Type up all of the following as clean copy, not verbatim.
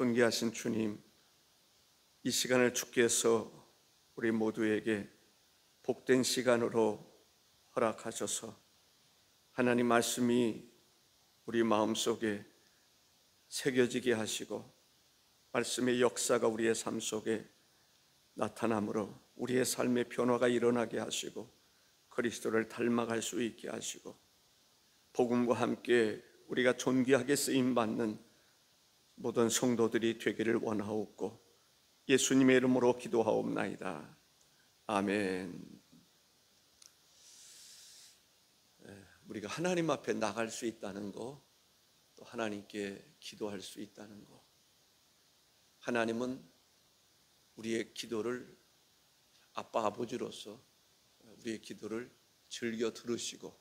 존귀하신 주님, 이 시간을 주께서 우리 모두에게 복된 시간으로 허락하셔서 하나님 말씀이 우리 마음속에 새겨지게 하시고 말씀의 역사가 우리의 삶 속에 나타남으로 우리의 삶의 변화가 일어나게 하시고 그리스도를 닮아갈 수 있게 하시고 복음과 함께 우리가 존귀하게 쓰임받는 모든 성도들이 되기를 원하옵고 예수님의 이름으로 기도하옵나이다. 아멘. 우리가 하나님 앞에 나갈 수 있다는 거, 또 하나님께 기도할 수 있다는 거, 하나님은 우리의 기도를 아빠 아버지로서 우리의 기도를 즐겨 들으시고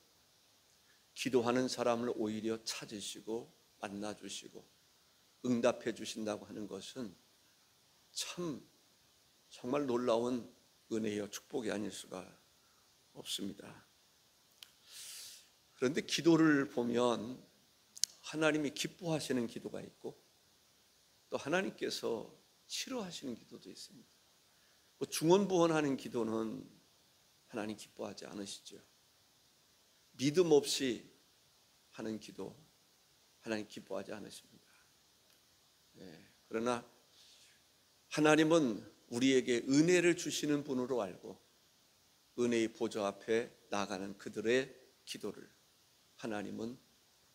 기도하는 사람을 오히려 찾으시고 만나주시고 응답해 주신다고 하는 것은 참 정말 놀라운 은혜여 축복이 아닐 수가 없습니다. 그런데 기도를 보면 하나님이 기뻐하시는 기도가 있고 또 하나님께서 싫어하시는 기도도 있습니다. 중언부언하는 기도는 하나님 기뻐하지 않으시죠. 믿음 없이 하는 기도 하나님 기뻐하지 않으십니다. 그러나 하나님은 우리에게 은혜를 주시는 분으로 알고 은혜의 보좌 앞에 나가는 그들의 기도를 하나님은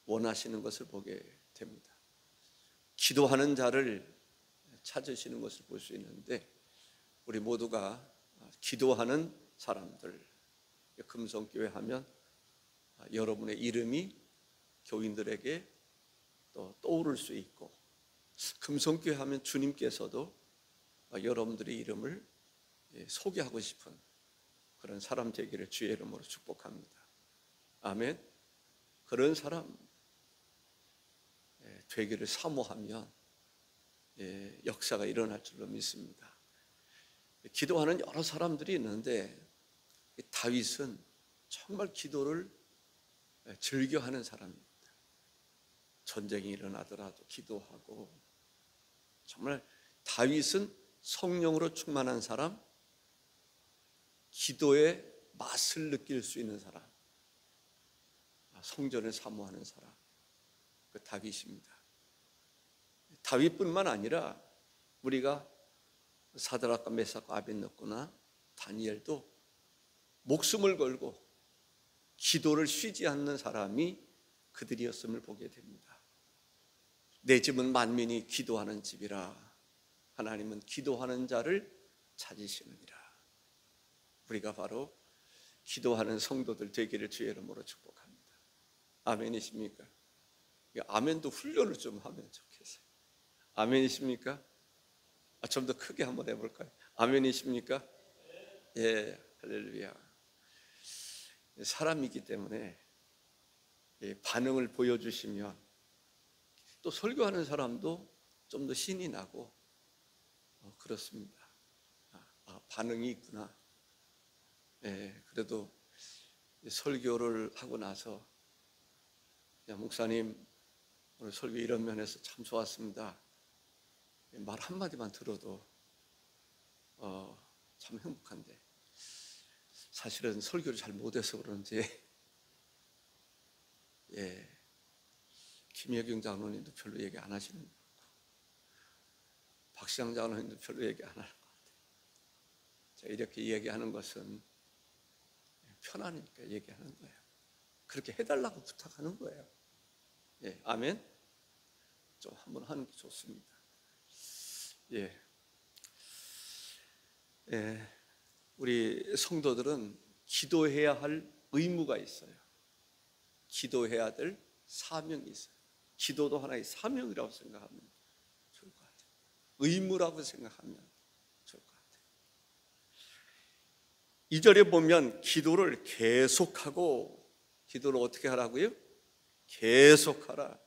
원하시는 것을 보게 됩니다. 기도하는 자를 찾으시는 것을 볼 수 있는데 우리 모두가 기도하는 사람들, 금성교회 하면 여러분의 이름이 교인들에게 또 떠오를 수 있고 금성교회 하면 주님께서도 여러분들의 이름을 소개하고 싶은 그런 사람 되기를 주의 이름으로 축복합니다. 아멘. 그런 사람 되기를 사모하면 역사가 일어날 줄로 믿습니다. 기도하는 여러 사람들이 있는데 다윗은 정말 기도를 즐겨하는 사람입니다. 전쟁이 일어나더라도 기도하고 정말 다윗은 성령으로 충만한 사람, 기도의 맛을 느낄 수 있는 사람, 성전을 사모하는 사람, 그 다윗입니다. 다윗뿐만 아니라 우리가 사드락과 메삭과 아벳느고나 다니엘도 목숨을 걸고 기도를 쉬지 않는 사람이 그들이었음을 보게 됩니다. 내 집은 만민이 기도하는 집이라 하나님은 기도하는 자를 찾으시느니라. 우리가 바로 기도하는 성도들 되기를 주의 이름으로 축복합니다. 아멘이십니까? 아멘도 훈련을 좀 하면 좋겠어요. 아멘이십니까? 좀 더 크게 한번 해볼까요? 아멘이십니까? 예, 할렐루야. 사람이기 때문에 반응을 보여주시면 또 설교하는 사람도 좀 더 신이 나고 그렇습니다. 반응이 있구나. 그래도 설교를 하고 나서 야, 목사님 오늘 설교 이런 면에서 참 좋았습니다. 말 한마디만 들어도 참 행복한데 사실은 설교를 잘 못해서 그런지 김혜경 장로님도 별로 얘기 안 하시는 것 같고 박시영 장로님도 별로 얘기 안 하는 것 같아요. 제가 이렇게 얘기하는 것은 편하니까 얘기하는 거예요. 그렇게 해달라고 부탁하는 거예요. 아멘. 좀 한번 하는 게 좋습니다. 우리 성도들은 기도해야 할 의무가 있어요. 기도해야 될 사명이 있어요. 기도도 하나의 사명이라고 생각하면 좋을 것 같아요. 의무라고 생각하면 좋을 것 같아요. 2절에 보면 기도를 계속하고, 기도를 어떻게 하라고요? 계속하라.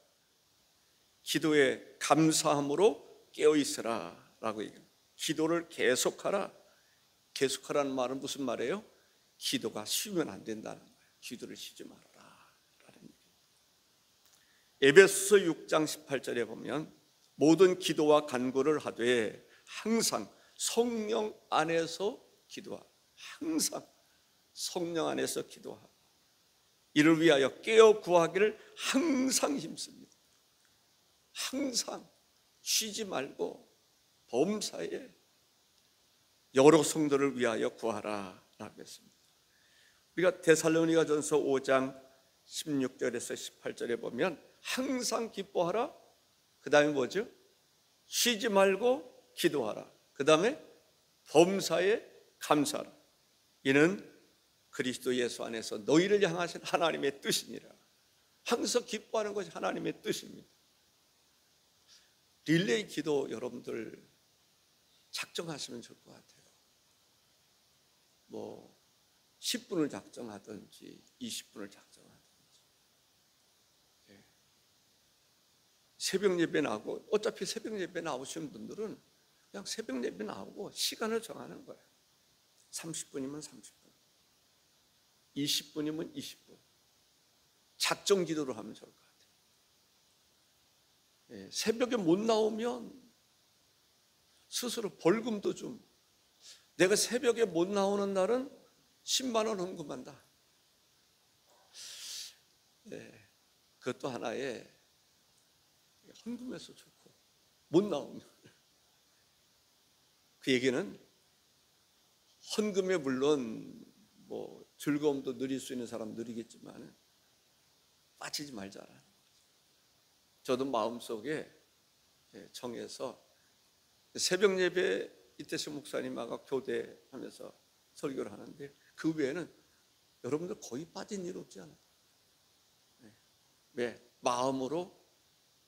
기도에 감사함으로 깨어있으라 라고 얘기합니다. 기도를 계속하라. 계속하라는 말은 무슨 말이에요? 기도가 쉬면 안 된다는 거예요. 기도를 쉬지 말아라 라는 얘기입니다. 에베소서 6장 18절에 보면 모든 기도와 간구를 하되 항상 성령 안에서 기도하라. 항상 성령 안에서 기도하라. 이를 위하여 깨어 구하기를 항상 힘씁니다. 항상 쉬지 말고 범사에 여러 성도를 위하여 구하라 라고 했습니다. 우리가 데살로니가전서 5장 16절에서 18절에 보면 항상 기뻐하라, 그 다음에 뭐죠? 쉬지 말고 기도하라, 그 다음에 범사에 감사하라. 이는 그리스도 예수 안에서 너희를 향하신 하나님의 뜻이니라. 항상 기뻐하는 것이 하나님의 뜻입니다. 릴레이 기도 여러분들 작정하시면 좋을 것 같아요. 뭐 10분을 작정하든지 20분을 작정하든지. 새벽 예배 나오고, 어차피 새벽 예배 나오시는 분들은 그냥 새벽 예배 나오고 시간을 정하는 거예요. 30분이면 30분, 20분이면 20분 작정 기도를 하면 좋을 것 같아요. 새벽에 못 나오면 스스로 벌금도 좀, 내가 새벽에 못 나오는 날은 10만 원 헌금한다. 그것도 하나의 헌금해서 좋고, 못 나오면 그 얘기는 헌금에 물론 뭐 즐거움도 누릴 수 있는 사람 누리겠지만 빠지지 말자라는 거죠. 저도 마음속에 정해서 새벽 예배 이태수 목사님하고 교대하면서 설교를 하는데, 그 외에는 여러분들 거의 빠진 일 없지 않아요. 왜? 마음으로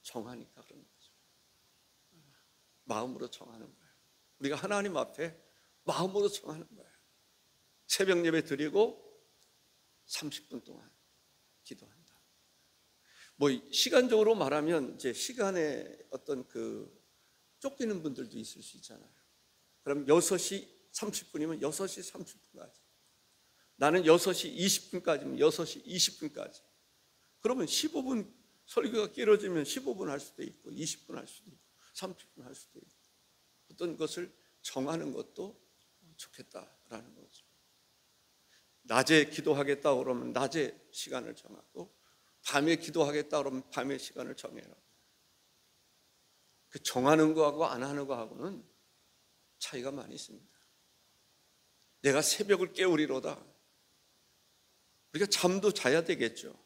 정하니까 그런 거죠. 마음으로 정하는 거예요. 우리가 하나님 앞에 마음으로 정하는 거예요. 새벽 예배 드리고 30분 동안 기도한다. 뭐 시간적으로 말하면 이제 시간에 어떤 그 쫓기는 분들도 있을 수 있잖아요. 그럼 6시 30분이면 6시 30분까지, 나는 6시 20분까지면 6시 20분까지. 그러면 15분 설교가 길어지면 15분 할 수도 있고 20분 할 수도 있고 30분 할 수도 있고, 어떤 것을 정하는 것도 좋겠다라는 거죠. 낮에 기도하겠다 그러면 낮에 시간을 정하고, 밤에 기도하겠다 그러면 밤에 시간을 정해라. 그 정하는 거하고 안 하는 거하고는 차이가 많이 있습니다. 내가 새벽을 깨우리로다. 우리가 잠도 자야 되겠죠.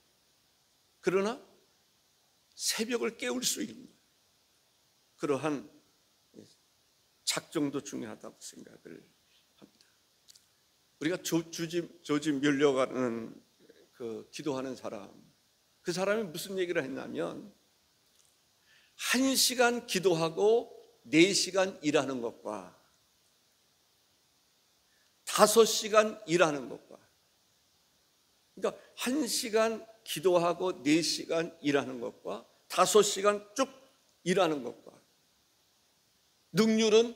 그러나 새벽을 깨울 수 있는 그러한 작정도 중요하다고 생각을 합니다. 우리가 조지 뮬러가는 그 기도하는 사람, 그 사람이 무슨 얘기를 했냐면, 1시간 기도하고 4시간 일하는 것과 5시간 일하는 것과, 그러니까 1시간 기도하고 4시간 일하는 것과 5시간 쭉 일하는 것과, 능률은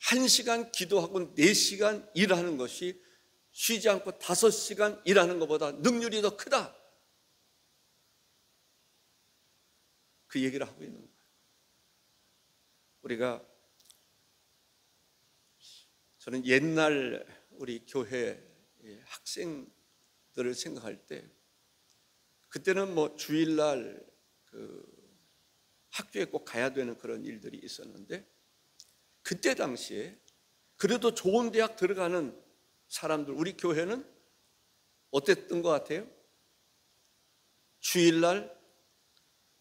1시간 기도하고 4시간 일하는 것이 쉬지 않고 5시간 일하는 것보다 능률이 더 크다. 그 얘기를 하고 있는 거예요. 우리가, 저는 옛날 우리 교회 학생들을 생각할 때, 그때는 뭐 주일날 그 학교에 꼭 가야 되는 그런 일들이 있었는데, 그때 당시에 그래도 좋은 대학 들어가는 사람들, 우리 교회는 어땠던 것 같아요? 주일날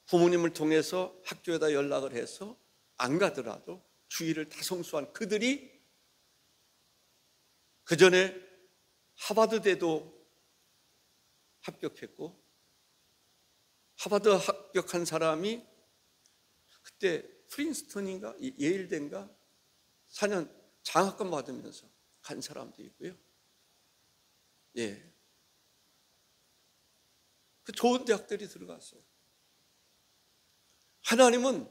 부모님을 통해서 학교에다 연락을 해서 안 가더라도 주일을 다 성수한 그들이 그 전에 하버드대도 합격했고, 하버드 합격한 사람이 그때 프린스턴인가 예일대인가 4년 장학금 받으면서 간 사람도 있고요. 그 좋은 대학들이 들어갔어요. 하나님은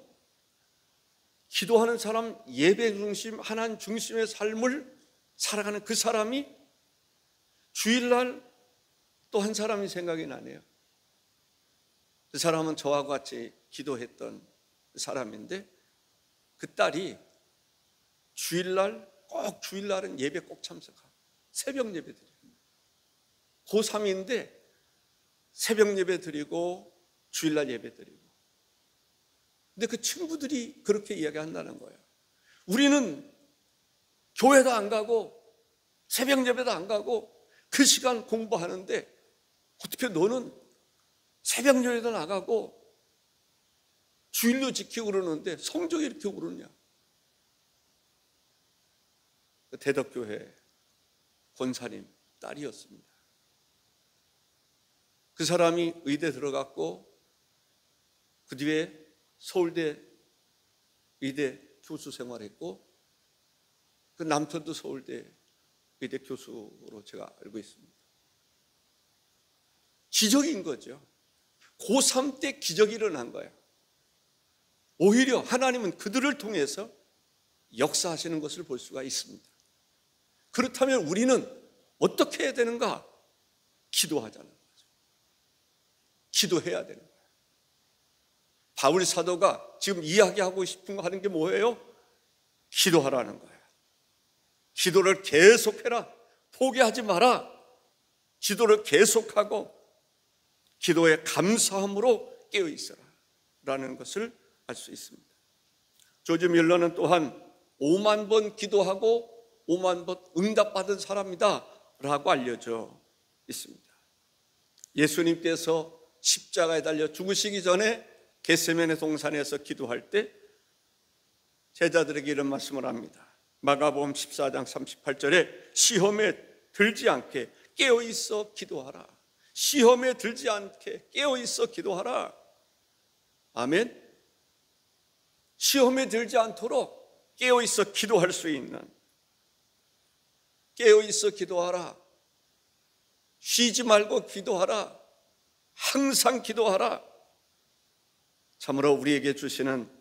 기도하는 사람, 예배 중심, 하나님 중심의 삶을 살아가는 그 사람이, 주일날 또 한 사람이 생각이 나네요. 그 사람은 저와 같이 기도했던 사람인데 그 딸이 주일날은 예배 꼭 참석하고 새벽 예배 드려요. 고3인데 새벽 예배 드리고 주일날 예배 드리고. 근데 그 친구들이 그렇게 이야기한다는 거예요. 우리는 교회도 안 가고 새벽 예배도 안 가고 그 시간 공부하는데 어떻게 너는 새벽 예배도 나가고 주일도 지키고 그러는데 성적이 이렇게 오르냐. 대덕교회 권사님 딸이었습니다. 그 사람이 의대 들어갔고 그 뒤에 서울대 의대 교수 생활했고 그 남편도 서울대 의대 교수로 제가 알고 있습니다. 기적인 거죠. 고3 때 기적이 일어난 거예요. 오히려 하나님은 그들을 통해서 역사하시는 것을 볼 수가 있습니다. 그렇다면 우리는 어떻게 해야 되는가? 기도하자는 거죠. 기도해야 되는 거예요. 바울 사도가 지금 이야기하고 싶은 거 하는 게 뭐예요? 기도하라는 거예요. 기도를 계속해라. 포기하지 마라. 기도를 계속하고 기도에 감사함으로 깨어있어라 라는 것을 알 수 있습니다. 조지 밀러는 또한 5만 번 기도하고 5만 번 응답받은 사람이다 라고 알려져 있습니다. 예수님께서 십자가에 달려 죽으시기 전에 겟세마네 동산에서 기도할 때 제자들에게 이런 말씀을 합니다. 마가복음 14장 38절에 시험에 들지 않게 깨어있어 기도하라. 시험에 들지 않게 깨어있어 기도하라. 아멘. 시험에 들지 않도록 깨어있어 기도할 수 있는, 깨어있어 기도하라. 쉬지 말고 기도하라. 항상 기도하라. 참으로 우리에게 주시는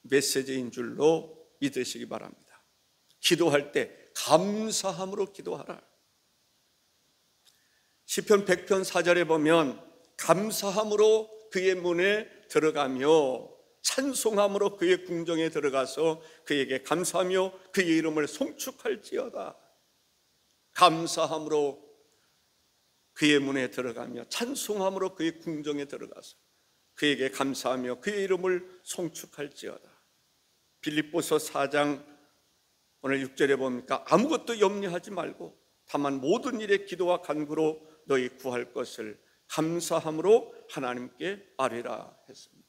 메시지인 줄로 믿으시기 바랍니다. 기도할 때 감사함으로 기도하라. 시편 100편 4절에 보면 감사함으로 그의 문에 들어가며 찬송함으로 그의 궁정에 들어가서 그에게 감사하며 그의 이름을 송축할지어다. 감사함으로 그의 문에 들어가며 찬송함으로 그의 궁정에 들어가서 그에게 감사하며 그의 이름을 송축할지어다. 빌립보서 4장 오늘 6절에 보니까 아무것도 염려하지 말고 다만 모든 일에 기도와 간구로 너희 구할 것을 감사함으로 하나님께 아뢰라 했습니다.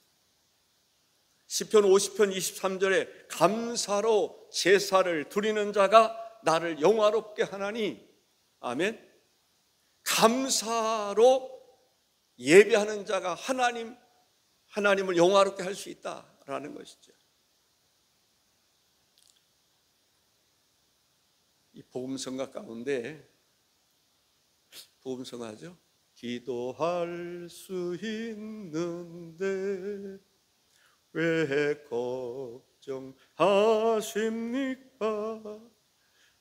시편 50편 23절에 감사로 제사를 드리는 자가 나를 영화롭게 하나니. 아멘. 감사로 예배하는 자가 하나님을 영화롭게 할 수 있다라는 것이죠. 이 복음성가 가운데 복음성가죠. 기도할 수 있는데 왜 걱정하십니까?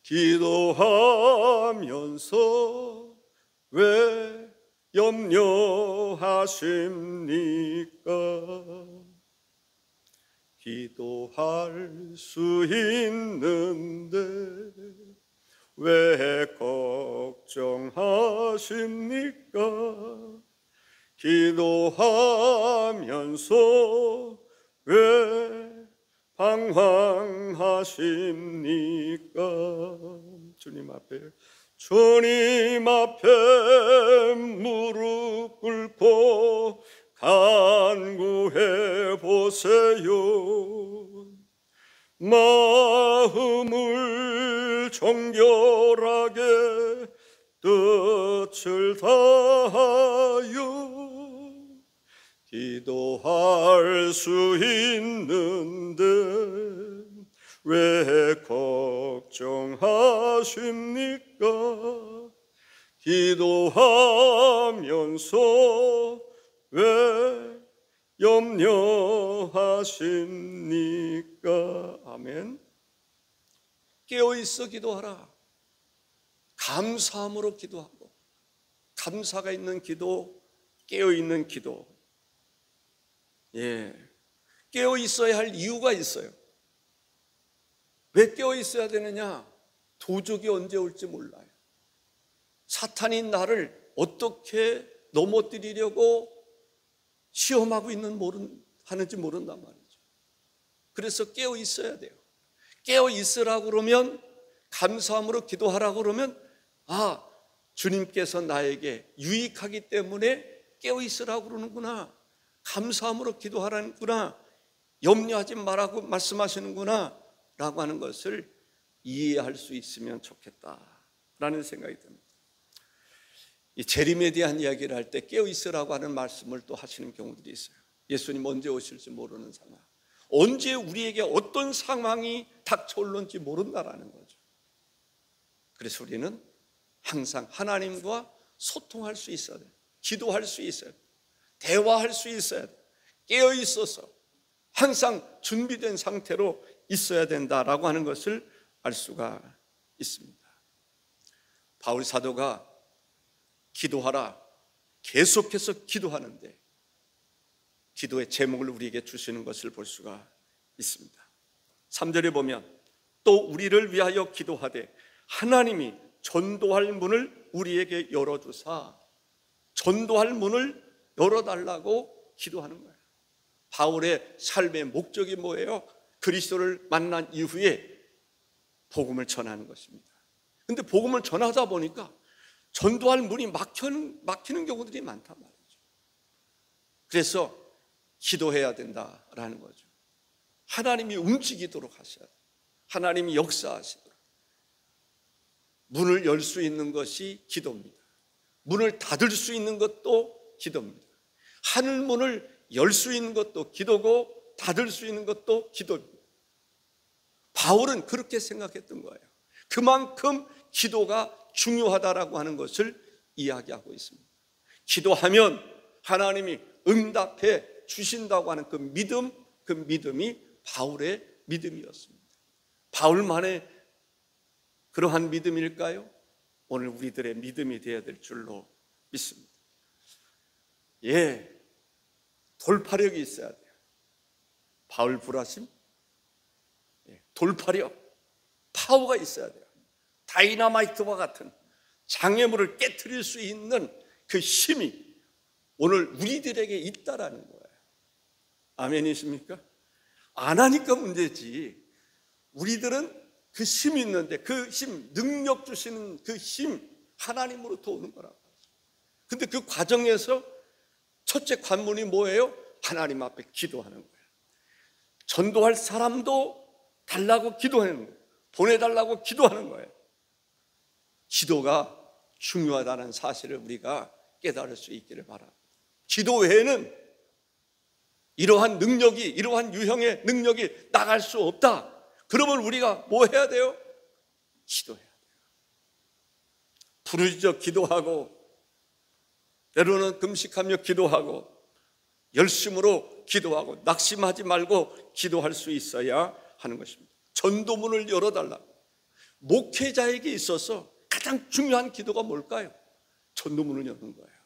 기도하면서 왜 염려하십니까? 기도할 수 있는데 왜 걱정하십니까? 기도하면서 왜 방황하십니까? 주님 앞에 무릎 꿇고 간구해 보세요. 마음을 정결하게 뜻을 다하여 기도할 수 있는데 왜 걱정하십니까? 기도하면서 왜 염려하십니까? 아멘. 깨어있어 기도하라. 감사함으로 기도하고, 감사가 있는 기도, 깨어있는 기도, 예, 깨어 있어야 할 이유가 있어요. 왜 깨어 있어야 되느냐? 도적이 언제 올지 몰라요. 사탄이 나를 어떻게 넘어뜨리려고 시험하고 하는지 모른단 말이죠. 그래서 깨어 있어야 돼요. 깨어 있으라고 그러면, 감사함으로 기도하라고 그러면, 아, 주님께서 나에게 유익하기 때문에 깨어 있으라고 그러는구나, 감사함으로 기도하라는구나, 염려하지 말라고 말씀하시는구나 라고 하는 것을 이해할 수 있으면 좋겠다라는 생각이 듭니다. 이 재림에 대한 이야기를 할 때 깨어 있으라고 하는 말씀을 또 하시는 경우들이 있어요. 예수님 언제 오실지 모르는 상황, 언제 우리에게 어떤 상황이 닥쳐올는지 모른다라는 거죠. 그래서 우리는 항상 하나님과 소통할 수 있어야 돼요. 기도할 수 있어야 돼요. 대화할 수 있어야 돼요. 깨어 있어서 항상 준비된 상태로 있어야 된다라고 하는 것을 알 수가 있습니다. 바울 사도가 기도하라, 계속해서 기도하는데 기도의 제목을 우리에게 주시는 것을 볼 수가 있습니다. 3절에 보면 또 우리를 위하여 기도하되 하나님이 전도할 문을 우리에게 열어주사, 전도할 문을 열어달라고 기도하는 거예요. 바울의 삶의 목적이 뭐예요? 그리스도를 만난 이후에 복음을 전하는 것입니다. 그런데 복음을 전하다 보니까 전도할 문이 막히는 경우들이 많단 말이죠. 그래서 기도해야 된다라는 거죠. 하나님이 움직이도록 하셔야 돼요. 하나님이 역사하시도록. 문을 열 수 있는 것이 기도입니다. 문을 닫을 수 있는 것도 기도입니다. 하늘 문을 열 수 있는 것도 기도고 닫을 수 있는 것도 기도입니다. 바울은 그렇게 생각했던 거예요. 그만큼 기도가 중요하다라고 하는 것을 이야기하고 있습니다. 기도하면 하나님이 응답해 주신다고 하는 그 믿음이 바울의 믿음이었습니다. 바울만의 그러한 믿음일까요? 오늘 우리들의 믿음이 되어야 될 줄로 믿습니다. 예, 돌파력이 있어야 돼요. 바울 불하심, 돌파력, 파워가 있어야 돼요. 다이너마이트와 같은 장애물을 깨트릴 수 있는 그 힘이 오늘 우리들에게 있다라는 거예요. 아멘이십니까? 안 하니까 문제지. 우리들은 그 힘이 있는데 그 힘, 능력 주시는 그 힘, 하나님으로부터 오는 거라고. 근데 그 과정에서 첫째 관문이 뭐예요? 하나님 앞에 기도하는 거예요. 전도할 사람도 달라고 기도하는 거예요. 보내달라고 기도하는 거예요. 기도가 중요하다는 사실을 우리가 깨달을 수 있기를 바랍니다. 기도 외에는 이러한 능력이, 이러한 유형의 능력이 나갈 수 없다. 그러면 우리가 뭐 해야 돼요? 기도해야 돼요. 부르짖어 기도하고, 때로는 금식하며 기도하고, 열심으로 기도하고, 낙심하지 말고 기도할 수 있어야 하는 것입니다. 전도문을 열어달라. 목회자에게 있어서 가장 중요한 기도가 뭘까요? 전도문을 여는 거예요.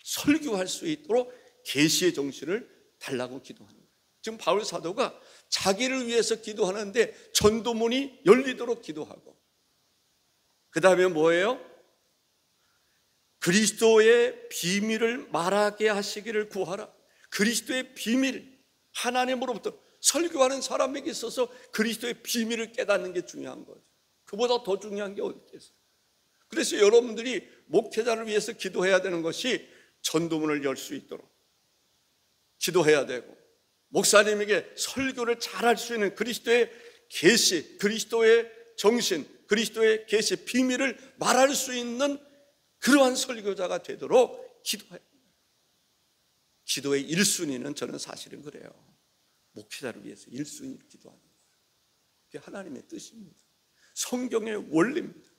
설교할 수 있도록 계시의 정신을 달라고 기도하는 거예요. 지금 바울 사도가 자기를 위해서 기도하는데 전도문이 열리도록 기도하고, 그 다음에 뭐예요? 그리스도의 비밀을 말하게 하시기를 구하라. 그리스도의 비밀, 하나님으로부터 설교하는 사람에게 있어서 그리스도의 비밀을 깨닫는 게 중요한 거죠. 그보다 더 중요한 게 어디 있겠어요? 그래서 여러분들이 목회자를 위해서 기도해야 되는 것이 전도문을 열 수 있도록 기도해야 되고, 목사님에게 설교를 잘할 수 있는 그리스도의 계시, 그리스도의 정신, 그리스도의 계시 비밀을 말할 수 있는 그러한 설교자가 되도록 기도해야 돼요. 기도의 1순위는 저는 사실은 그래요. 목회자를 위해서 1순위를 기도하는 거예요. 그게 하나님의 뜻입니다. 성경의 원리입니다.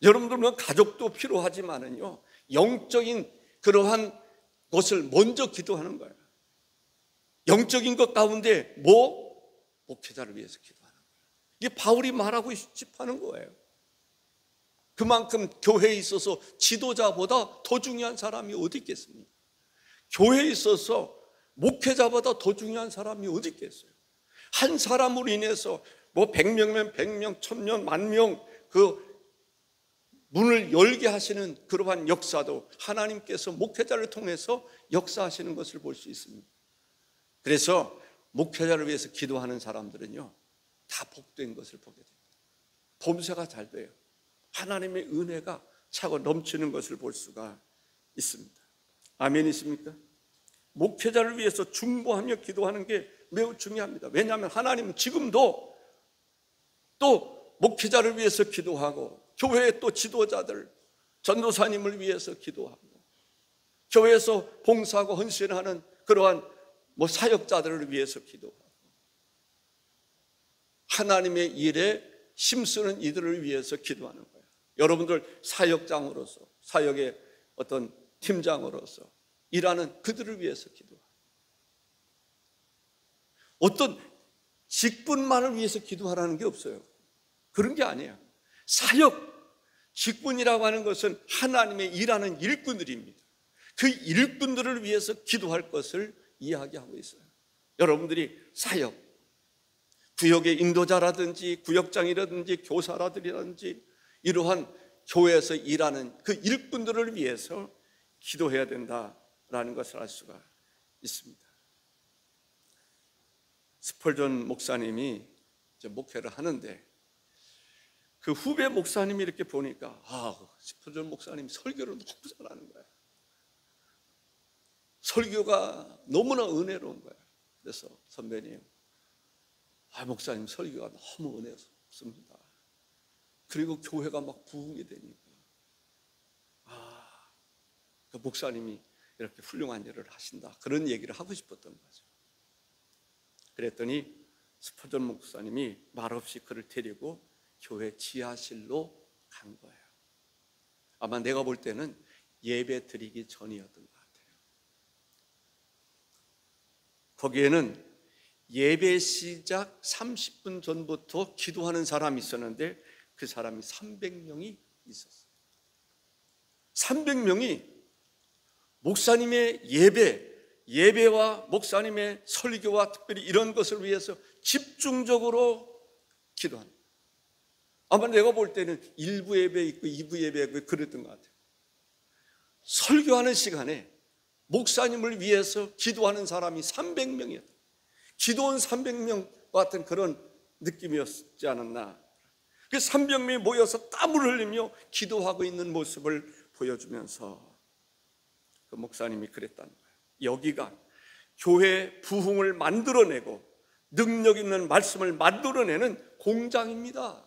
여러분들은 가족도 필요하지만은요, 영적인 그러한 것을 먼저 기도하는 거예요. 영적인 것 가운데 목회자를 위해서 기도하는 거예요. 이게 바울이 말하고 싶어하는 거예요. 그만큼 교회에 있어서 지도자보다 더 중요한 사람이 어디 있겠습니까? 교회에 있어서 목회자보다 더 중요한 사람이 어디 있겠어요? 한 사람으로 인해서 뭐 100명이면 100명, 1000명, 10,000명 그 문을 열게 하시는 그러한 역사도 하나님께서 목회자를 통해서 역사하시는 것을 볼 수 있습니다. 그래서 목회자를 위해서 기도하는 사람들은요, 다 복된 것을 보게 됩니다. 범사가 잘 돼요. 하나님의 은혜가 차고 넘치는 것을 볼 수가 있습니다. 아멘이십니까? 목회자를 위해서 중보하며 기도하는 게 매우 중요합니다. 왜냐하면 하나님은 지금도 또 목회자를 위해서 기도하고, 교회의 또 지도자들, 전도사님을 위해서 기도하고, 교회에서 봉사하고 헌신하는 그러한 사역자들을 위해서 기도하고, 하나님의 일에 힘쓰는 이들을 위해서 기도하는 거예요. 여러분들 사역장으로서, 사역의 어떤 팀장으로서 일하는 그들을 위해서 기도하고, 어떤 직분만을 위해서 기도하라는 게 없어요. 그런 게 아니에요. 사역, 직분이라고 하는 것은 하나님의 일하는 일꾼들입니다. 그 일꾼들을 위해서 기도할 것을 이야기하고 있어요. 여러분들이 사역, 구역의 인도자라든지 구역장이라든지 교사라든지 이러한 교회에서 일하는 그 일꾼들을 위해서 기도해야 된다라는 것을 알 수가 있습니다. 스펄전 목사님이 이제 목회를 하는데 그 후배 목사님이 이렇게 보니까 스펄전 목사님 설교를 너무 잘하는 거야. 설교가 너무나 은혜로운 거야. 그래서 선배님, 목사님 설교가 너무 은혜롭습니다. 그리고 교회가 막 부흥이 되니까 그 목사님이 이렇게 훌륭한 일을 하신다, 그런 얘기를 하고 싶었던 거죠. 그랬더니 스펄전 목사님이 말없이 그를 데리고 교회 지하실로 간 거예요. 아마 내가 볼 때는 예배 드리기 전이었던 것 같아요. 거기에는 예배 시작 30분 전부터 기도하는 사람이 있었는데 그 사람이 300명이 있었어요. 300명이 목사님의 예배와 목사님의 설교와 특별히 이런 것을 위해서 집중적으로 기도합니다. 아마 내가 볼 때는 1부 예배 있고 2부 예배 있고 그랬던 것 같아요. 설교하는 시간에 목사님을 위해서 기도하는 사람이 300명이었다. 기도원 300명 같은 그런 느낌이었지 않았나. 그 300명이 모여서 땀을 흘리며 기도하고 있는 모습을 보여주면서 그 목사님이 그랬다는 거예요. 여기가 교회 부흥을 만들어내고 능력 있는 말씀을 만들어내는 공장입니다.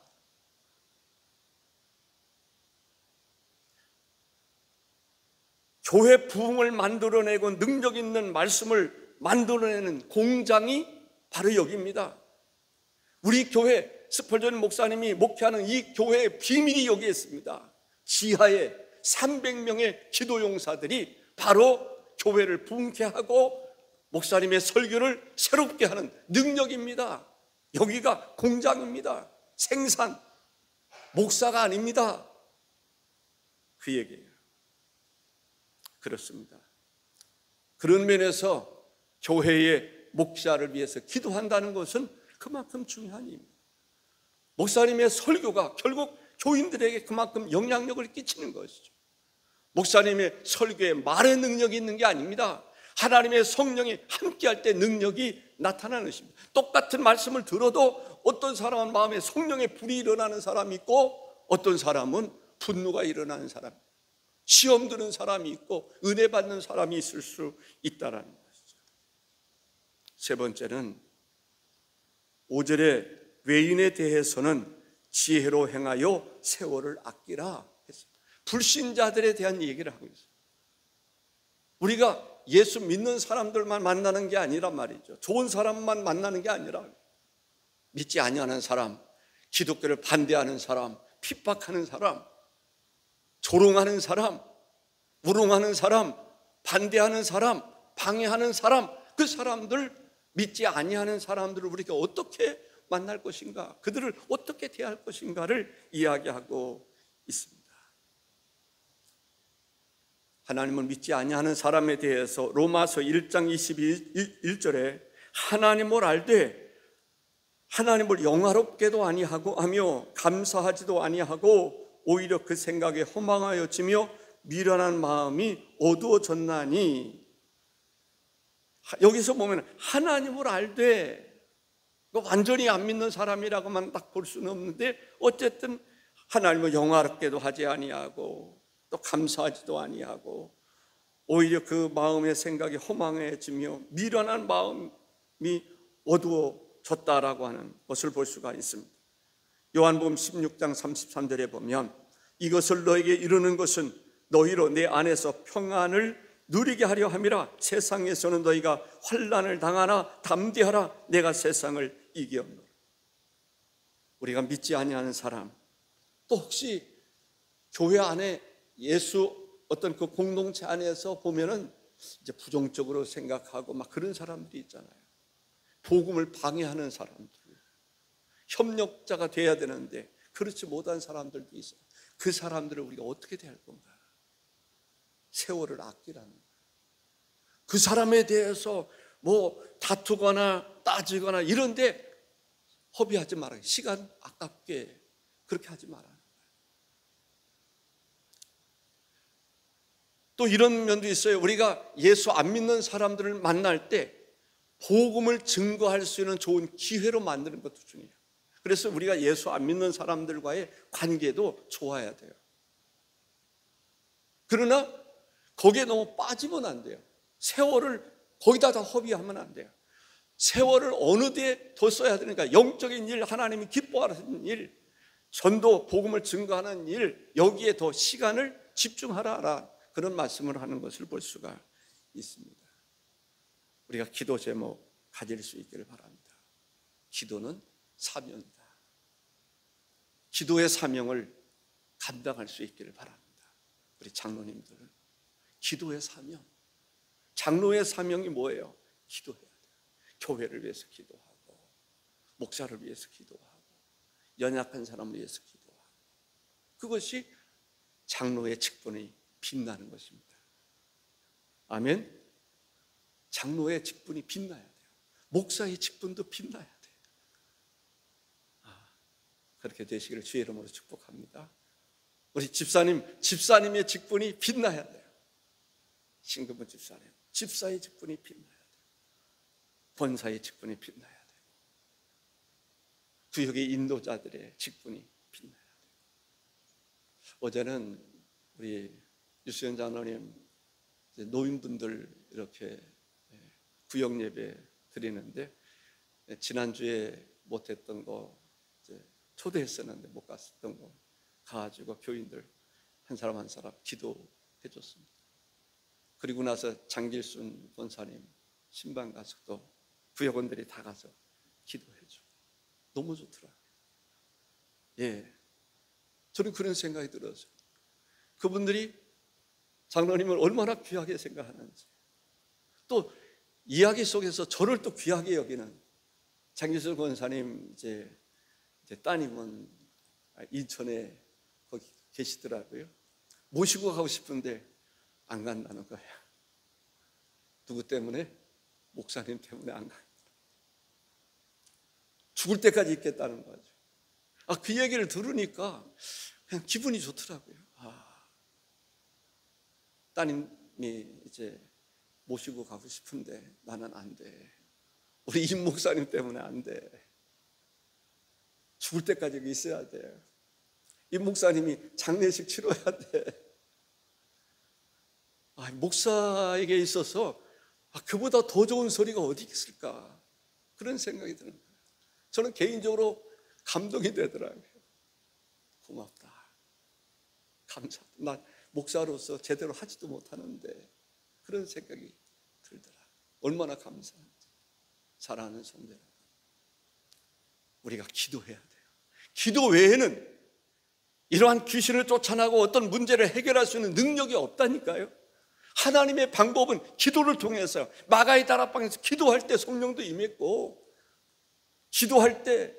교회 부흥을 만들어내고 능력 있는 말씀을 만들어내는 공장이 바로 여기입니다. 우리 교회 스펄전 목사님이 목회하는 이 교회의 비밀이 여기에 있습니다. 지하에 300명의 기도용사들이 바로 교회를 부흥케 하고 목사님의 설교를 새롭게 하는 능력입니다. 여기가 공장입니다. 생산, 목사가 아닙니다. 그 얘기예요. 그렇습니다. 그런 면에서 교회의 목자를 위해서 기도한다는 것은 그만큼 중요한 일입니다. 목사님의 설교가 결국 교인들에게 그만큼 영향력을 끼치는 것이죠. 목사님의 설교에 말의 능력이 있는 게 아닙니다. 하나님의 성령이 함께할 때 능력이 나타나는 것입니다. 똑같은 말씀을 들어도 어떤 사람은 마음에 성령의 불이 일어나는 사람이 있고 어떤 사람은 분노가 일어나는 사람, 시험 드는 사람이 있고 은혜 받는 사람이 있을 수 있다는 것이죠. 세 번째는 5절에 외인에 대해서는 지혜로 행하여 세월을 아끼라 했습니다. 불신자들에 대한 얘기를 하고 있어요. 우리가 예수 믿는 사람들만 만나는 게 아니란 말이죠. 좋은 사람만 만나는 게 아니라 믿지 아니하는 사람, 기독교를 반대하는 사람, 핍박하는 사람, 조롱하는 사람, 우롱하는 사람, 반대하는 사람, 방해하는 사람, 그 사람들, 믿지 아니하는 사람들을 우리가 어떻게 만날 것인가, 그들을 어떻게 대할 것인가를 이야기하고 있습니다. 하나님을 믿지 아니하는 사람에 대해서 로마서 1장 21절에 하나님을 알되 하나님을 영화롭게도 아니하고 하며 감사하지도 아니하고 오히려 그 생각에 허망하여지며 미련한 마음이 어두워졌나니, 여기서 보면 하나님을 알되, 완전히 안 믿는 사람이라고만 딱 볼 수는 없는데 어쨌든 하나님을 영화롭게도 하지 아니하고 또 감사하지도 아니하고 오히려 그 마음의 생각이 허망해지며 미련한 마음이 어두워졌다라고 하는 것을 볼 수가 있습니다. 요한복음 16장 33절에 보면 이것을 너에게 이르는 것은 너희로 내 안에서 평안을 누리게 하려 함이라. 세상에서는 너희가 환난을 당하나 담대하라. 내가 세상을 이기었노라. 우리가 믿지 아니하는 사람, 또 혹시 교회 안에 예수 어떤 그 공동체 안에서 보면은 이제 부정적으로 생각하고 막 그런 사람들이 있잖아요. 복음을 방해하는 사람들, 협력자가 돼야 되는데 그렇지 못한 사람들도 있어요. 그 사람들을 우리가 어떻게 대할 건가? 세월을 아끼라는 거예요. 그 사람에 대해서 뭐 다투거나 따지거나 이런데 허비하지 말아요. 시간 아깝게 그렇게 하지 말아요. 또 이런 면도 있어요. 우리가 예수 안 믿는 사람들을 만날 때 복음을 증거할 수 있는 좋은 기회로 만드는 것도 중요해요. 그래서 우리가 예수 안 믿는 사람들과의 관계도 좋아야 돼요. 그러나 거기에 너무 빠지면 안 돼요. 세월을 거기다 다 허비하면 안 돼요. 세월을 어느 데에 더 써야 되는가? 영적인 일, 하나님이 기뻐하는 일, 전도, 복음을 증거하는 일, 여기에 더 시간을 집중하라, 그런 말씀을 하는 것을 볼 수가 있습니다. 우리가 기도 제목 가질 수 있기를 바랍니다. 기도는 사명이다. 기도의 사명을 감당할 수 있기를 바랍니다. 우리 장로님들은 기도의 사명, 장로의 사명이 뭐예요? 기도해야 돼요. 교회를 위해서 기도하고, 목사를 위해서 기도하고, 연약한 사람을 위해서 기도하고, 그것이 장로의 직분이 빛나는 것입니다. 아멘. 장로의 직분이 빛나야 돼요. 목사의 직분도 빛나야 돼요. 그렇게 되시기를 주의 이름으로 축복합니다. 우리 집사님의 직분이 빛나야 돼요. 신금은 집사의 직분이 빛나야 돼요. 권사의 직분이 빛나야 돼요. 구역의 인도자들의 직분이 빛나야 돼요. 어제는 우리 유수연 장로님 노인분들 이렇게 구역 예배 드리는데, 지난주에 못했던 거 이제 초대했었는데 못 갔었던 거 가가지고 교인들 한 사람 한 사람 기도해 줬습니다. 그리고 나서 장길순 권사님 신방 가서 또 구역원들이 다 가서 기도해 주고 너무 좋더라고요. 예, 저는 그런 생각이 들어서 그분들이 장로님을 얼마나 귀하게 생각하는지, 또 이야기 속에서 저를 또 귀하게 여기는 장길순 권사님 이제 따님은 인천에 거기 계시더라고요. 모시고 가고 싶은데 안 간다는 거예요. 누구 때문에? 목사님 때문에 안 간다. 죽을 때까지 있겠다는 거죠. 그 얘기를 들으니까 그냥 기분이 좋더라고요. 따님이 이제 모시고 가고 싶은데 나는 안 돼. 우리 임 목사님 때문에 안 돼. 죽을 때까지 있어야 돼. 임 목사님이 장례식 치러야 돼. 목사에게 있어서 그보다 더 좋은 소리가 어디 있을까, 그런 생각이 드는 거예요. 저는 개인적으로 감동이 되더라고요. 고맙다, 감사하다. 난 목사로서 제대로 하지도 못하는데 그런 생각이 들더라. 얼마나 감사한지. 사랑하는 성도들, 우리가 기도해야 돼요. 기도 외에는 이러한 귀신을 쫓아나고 어떤 문제를 해결할 수 있는 능력이 없다니까요. 하나님의 방법은 기도를 통해서, 마가의 다락방에서 기도할 때 성령도 임했고, 기도할 때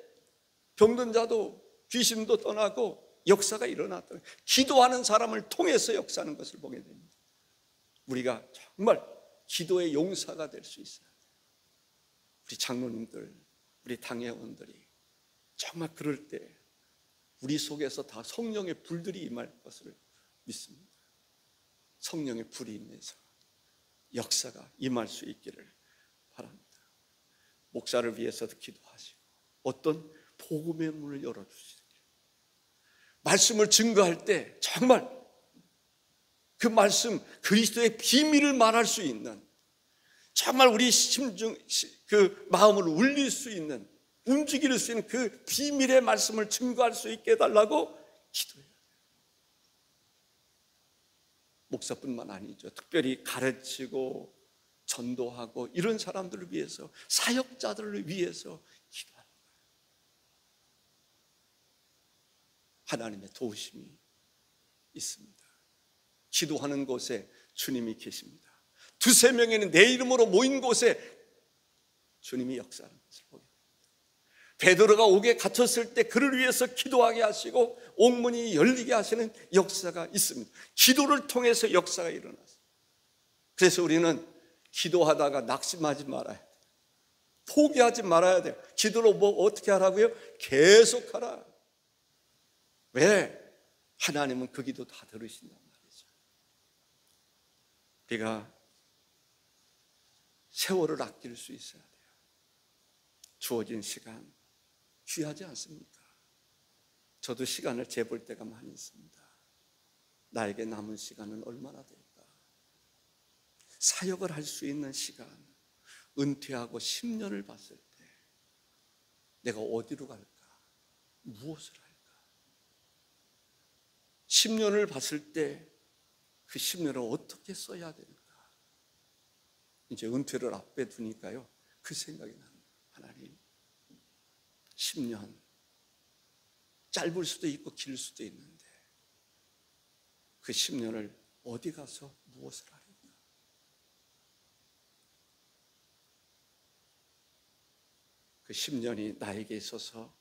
병든 자도 귀신도 떠나고 역사가 일어났다. 기도하는 사람을 통해서 역사하는 것을 보게 됩니다. 우리가 정말 기도의 용사가 될 수 있어요. 우리 장로님들, 우리 당회원들이 정말 그럴 때 우리 속에서 다 성령의 불들이 임할 것을 믿습니다. 성령의 불이 임해서 역사가 임할 수 있기를 바랍니다. 목사를 위해서도 기도하시고 어떤 복음의 문을 열어주시길, 말씀을 증거할 때 정말 그 말씀 그리스도의 비밀을 말할 수 있는, 정말 우리 심중 그 마음을 울릴 수 있는, 움직일 수 있는 그 비밀의 말씀을 증거할 수 있게 해달라고 기도해요. 목사뿐만 아니죠. 특별히 가르치고 전도하고 이런 사람들을 위해서, 사역자들을 위해서 기도하는 거예요. 하나님의 도우심이 있습니다. 기도하는 곳에 주님이 계십니다. 두세 명에는 내 이름으로 모인 곳에 주님이 역사하는 것을 보게 됩니다. 베드로가 옥에 갇혔을 때 그를 위해서 기도하게 하시고 옥문이 열리게 하시는 역사가 있습니다. 기도를 통해서 역사가 일어났어요. 그래서 우리는 기도하다가 낙심하지 말아야 돼요. 포기하지 말아야 돼요. 기도로 뭐 어떻게 하라고요? 계속하라. 왜? 하나님은 그 기도 다 들으신단 말이죠. 우리가 세월을 아낄 수 있어야 돼요. 주어진 시간 귀하지 않습니까? 저도 시간을 재볼 때가 많이 있습니다. 나에게 남은 시간은 얼마나 될까? 사역을 할 수 있는 시간, 은퇴하고 10년을 봤을 때 내가 어디로 갈까? 무엇을 할까? 10년을 봤을 때 그 10년을 어떻게 써야 될까? 이제 은퇴를 앞에 두니까요, 그 생각이 납니다. 하나님, 10년 짧을 수도 있고 길 수도 있는데 그 10년을 어디 가서 무엇을 하려까? 그 10년이 나에게 있어서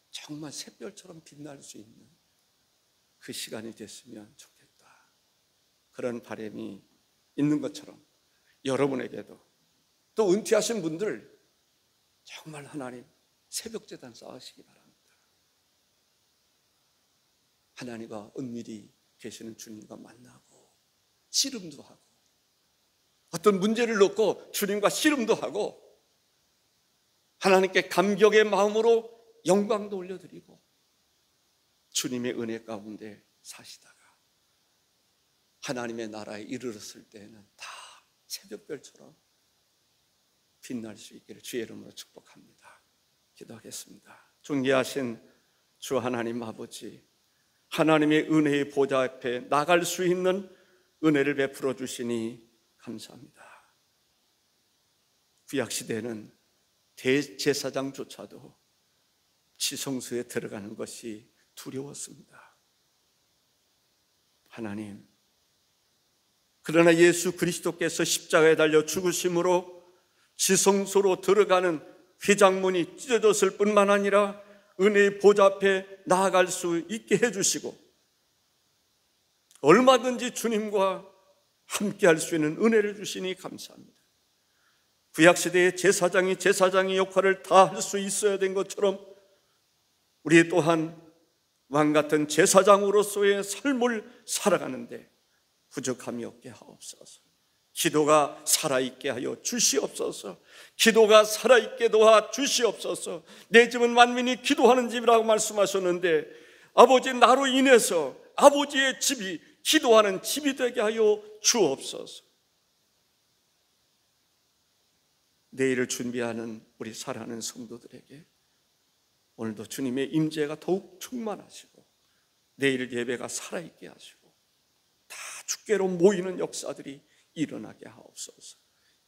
정말 샛별처럼 빛날 수 있는 그 시간이 됐으면 좋겠다. 그런 바람이 있는 것처럼 여러분에게도, 또 은퇴하신 분들 정말 하나님 새벽제단 쌓으시기 바랍니다. 하나님과 은밀히 계시는 주님과 만나고 씨름도 하고, 어떤 문제를 놓고 주님과 씨름도 하고, 하나님께 감격의 마음으로 영광도 올려드리고 주님의 은혜 가운데 사시다가 하나님의 나라에 이르렀을 때에는 다 새벽별처럼 빛날 수 있기를 주의 이름으로 축복합니다. 기도하겠습니다. 존귀하신 주 하나님 아버지, 하나님의 은혜의 보좌 앞에 나갈 수 있는 은혜를 베풀어 주시니 감사합니다. 구약시대에는 대제사장조차도 지성소에 들어가는 것이 두려웠습니다. 하나님, 그러나 예수 그리스도께서 십자가에 달려 죽으심으로 지성소로 들어가는 휘장문이 찢어졌을 뿐만 아니라 은혜의 보좌 앞에 나아갈 수 있게 해주시고 얼마든지 주님과 함께 할 수 있는 은혜를 주시니 감사합니다. 구약시대의 제사장이 역할을 다 할 수 있어야 된 것처럼 우리 또한 왕같은 제사장으로서의 삶을 살아가는데 부족함이 없게 하옵소서. 기도가 살아있게 하여 주시옵소서. 기도가 살아있게 도와 주시옵소서. 내 집은 만민이 기도하는 집이라고 말씀하셨는데 아버지, 나로 인해서 아버지의 집이 기도하는 집이 되게 하여 주옵소서. 내일을 준비하는 우리 사랑하는 성도들에게 오늘도 주님의 임재가 더욱 충만하시고 내일 예배가 살아있게 하시고 다 주께로 모이는 역사들이 일어나게 하옵소서.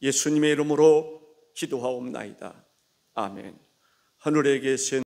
예수님의 이름으로 기도하옵나이다. 아멘. 하늘에 계신